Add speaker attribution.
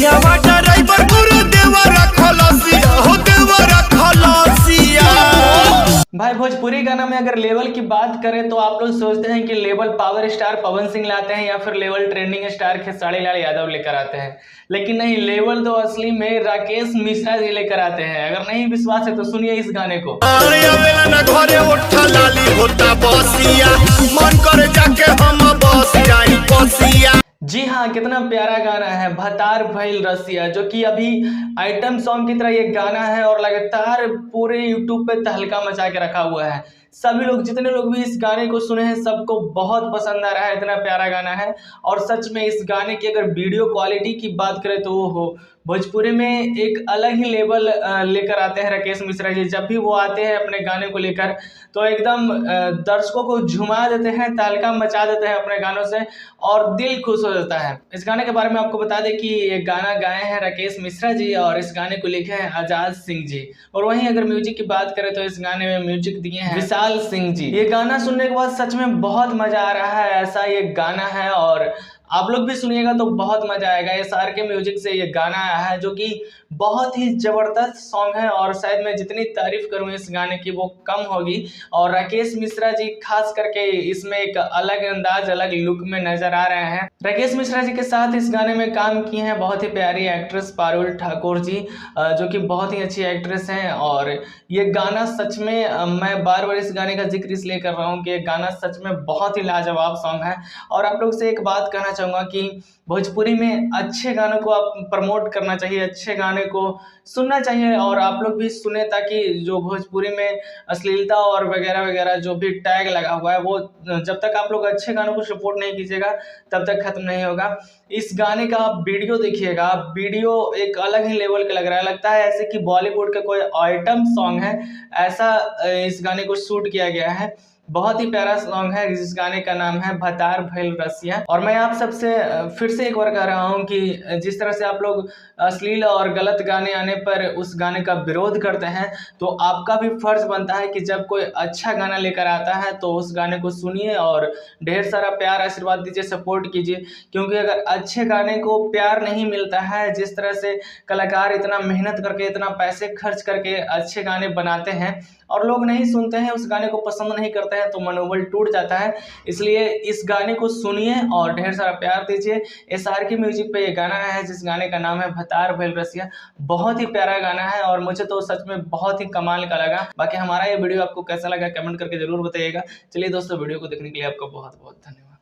Speaker 1: पियावा ड्राइवर गुरु देवरा खलासिया हो देवरा खलासिया।
Speaker 2: भाई भोजपुरी गाना में अगर लेवल की बात करें तो आप लोग सोचते हैं कि level power star Pawan Singh लाते हैं या फिर level trending star Khesari Lal Yadav लेकर आते हैं, लेकिन नहीं, लेवल तो असली में राकेश मिश्रा जी लेकर आते हैं। अगर नहीं विश्वास है तो सुनिए इस गाने को।
Speaker 1: घरे उठा लाली होता बसिया, मन करे जाके हम बस जाई बसिया।
Speaker 2: जी हाँ, कितना प्यारा गाना है भतार भइल रसिया, जो कि अभी आइटम सॉन्ग की तरह ये गाना है और लगातार पूरे यूट्यूब पे तहलका मचा के रखा हुआ है। सभी लोग, जितने लोग भी इस गाने को सुने हैं, सबको बहुत पसंद आ रहा है। इतना प्यारा गाना है और सच में इस गाने की अगर वीडियो क्वालिटी की बात करें तो वो हो भोजपुरी में एक अलग ही लेवल लेकर आते हैं राकेश मिश्रा जी। जब भी वो आते हैं अपने गाने को लेकर तो एकदम दर्शकों को झुमा देते हैं, तहलका मचा देते हैं अपने गानों से और दिल खुश हो जाता है। इस गाने के बारे में आपको बता दें कि ये गाना गाए हैं राकेश मिश्रा जी और इस गाने को लिखे हैं आजाद सिंह जी। और वहीं अगर म्यूजिक की बात करें तो इस गाने में म्यूजिक दिए हैं विशाल सिंह जी। ये गाना सुनने के बाद सच में बहुत मजा आ रहा है, ऐसा ये गाना है और आप लोग भी सुनिएगा तो बहुत मजा आएगा। SR के म्यूजिक से ये गाना आया है जो कि बहुत ही जबरदस्त सॉन्ग है और शायद मैं जितनी तारीफ करूं इस गाने की वो कम होगी। और राकेश मिश्रा जी खास करके इसमें एक अलग अंदाज, अलग लुक में नजर आ रहे हैं। राकेश मिश्रा जी के साथ इस गाने में काम किए हैं बहुत ही प्यारी एक्ट्रेस पारुल ठाकुर जी, जो कि बहुत ही अच्छी एक्ट्रेस हैं। और ये गाना सच में मैं बार बार इस गाने का जिक्र इसलिए कर रहा हूँ कि ये गाना सच में बहुत ही लाजवाब सॉन्ग है। और आप लोग से एक बात कहना चाहूँगा कि भोजपुरी में अच्छे गानों को आप प्रमोट करना चाहिए, अच्छे गाने को सुनना चाहिए और आप लोग भी सुने, ताकि जो भोजपुरी में अश्लीलता और वगैरह वगैरह जो भी टैग लगा हुआ है वो जब तक आप लोग अच्छे गानों को सपोर्ट नहीं कीजिएगा तब तक खत्म नहीं होगा। इस गाने का आप वीडियो देखिएगा, वीडियो एक अलग ही लेवल का लग रहा है, लगता है ऐसे कि बॉलीवुड का कोई आइटम सॉन्ग है, ऐसा इस गाने को शूट किया गया है। बहुत ही प्यारा सॉन्ग है, इस गाने का नाम है भतार भइल रसिया। और मैं आप सबसे फिर से एक बार कह रहा हूँ कि जिस तरह से आप लोग अश्लील और गलत गाने आने पर उस गाने का विरोध करते हैं, तो आपका भी फर्ज बनता है कि जब कोई अच्छा गाना लेकर आता है तो उस गाने को सुनिए और ढेर सारा प्यार आशीर्वाद दीजिए, सपोर्ट कीजिए। क्योंकि अगर अच्छे गाने को प्यार नहीं मिलता है, जिस तरह से कलाकार इतना मेहनत करके, इतना पैसे खर्च करके अच्छे गाने बनाते हैं और लोग नहीं सुनते हैं, उस गाने को पसंद नहीं करते हैं, तो मनोबल टूट जाता है। इसलिए इस गाने को सुनिए और ढेर सारा प्यार दीजिए। SR की म्यूजिक पे ये गाना आया है जिस गाने का नाम है भतार भइल रसिया। बहुत ही प्यारा गाना है और मुझे तो सच में बहुत ही कमाल का लगा। बाकी हमारा ये वीडियो आपको कैसा लगा कमेंट करके जरूर बताइएगा। चलिए दोस्तों, वीडियो को देखने के लिए आपका बहुत बहुत धन्यवाद।